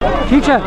ठीक है,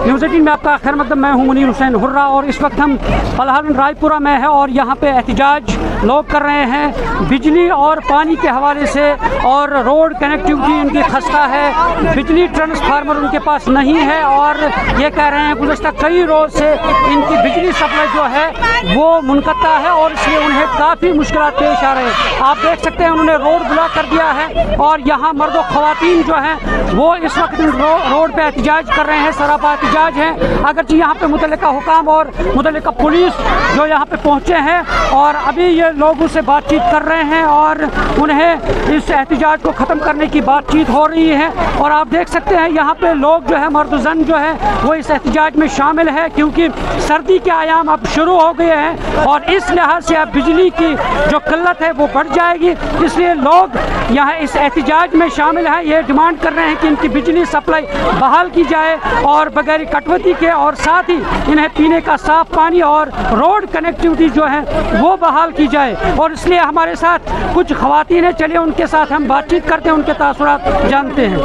न्यूज़ 18 में आपका खैर मकदम। मैं हूं मुनीर हुसैन हुर्रा और इस वक्त हम फिलहाल रायपुरा में है और यहाँ पे एहतजाज लोग कर रहे हैं बिजली और पानी के हवाले से, और रोड कनेक्टिविटी इनकी खस्ता है, बिजली ट्रांसफार्मर उनके पास नहीं है और ये कह रहे हैं गुज़श्ता कई रोज़ से इनकी बिजली सप्लाई जो है वो मुनक़ता है और इसलिए उन्हें काफ़ी मुश्किलात पेश आ रहे हैं। आप देख सकते हैं उन्होंने रोड ब्लॉक कर दिया है और यहाँ मर्द और ख़वातीन जो हैं वो इस वक्त रोड पे एहतजाज कर रहे हैं, सरापा एहतजाज है। अगरचे यहाँ पे मुतल्लिका हुकाम और मुतल्लिका पुलिस जो यहाँ पे पहुँचे हैं और अभी ये लोगों से बातचीत कर रहे हैं और उन्हें इस एहतजाज को ख़त्म करने की बातचीत हो रही है। और आप देख सकते हैं यहाँ पे लोग जो है मर्द जन जो है वो इस एहतजाज में शामिल है, क्योंकि सर्दी के आयाम अब शुरू हो गए हैं और इस लिहाज से अब बिजली की जो किल्लत है वो बढ़ जाएगी। इसलिए लोग यहाँ इस एहतजाज में शामिल हैं, ये डिमांड कर रहे हैं कि इनकी बिजली सप्लाई बहाल की जाए और बगैर कटौती के, और साथ ही इन्हें पीने का साफ पानी और रोड कनेक्टिविटी जो है वो बहाल की जाए। और इसलिए हमारे साथ कुछ ख़वातीन हैं, चलिए उनके साथ हम बातचीत करते हैं, उनके तासुरात जानते हैं।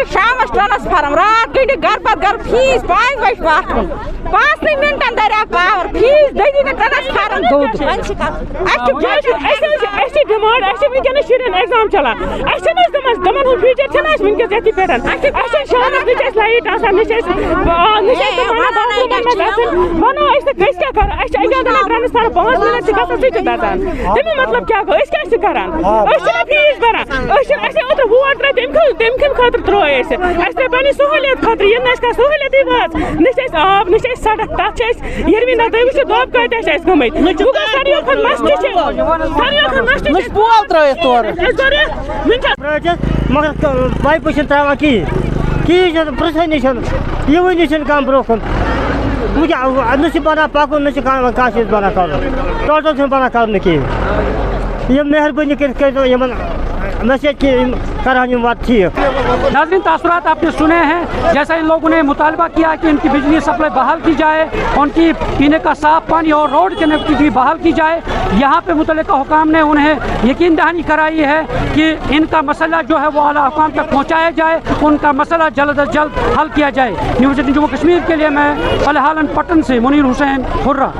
शाम ट्रांसफार्म रात गई घर पर घर फीस 5 बजे वाथुन 5 मिनटन दरिया पावर फीस दई ट्रांसफार्म दूध डिमांड शुरन एग्जाम चलान दमन हूँ फ्यूचर वनकस ये पे शाम लाइट वनो क्या कर ट्रांसफार्म 5 मिनट से दसान तमें मतलब क्या गो क्या फीस भरान ओतर वोट तम खतर त्रो पी सहूलियत खतर ये सहूलियत वाज न आब न सड़क तथ यरवी ना तुम वो दब कत गमित सारियों मगर पाइप त्रा कहीं पृथनी ये वन कम ब्रो न बना पकन न बना कर टोटल बना कर कहीं ये मेहरबानी कर मैसेज करान बात ठीक। नाज़रीन, तासुरात आपने सुने हैं, जैसा इन लोगों ने मुतालबा किया कि इनकी बिजली सप्लाई बहाल की जाए, उनकी पीने का साफ पानी और रोड कनेक्टिविटी बहाल की जाए। यहाँ पे मुतल्लिका हुकाम ने उन्हें यकीन दहानी कराई है कि इनका मसला जो है वो आला हुकाम तक पहुँचाया जाए, उनका मसला जल्द अज जल्द हल किया जाए। न्यूज़ 18 जम्मू कश्मीर के लिए मैं फिलहाल पटन से मुनीर हुसैन हुर्रा।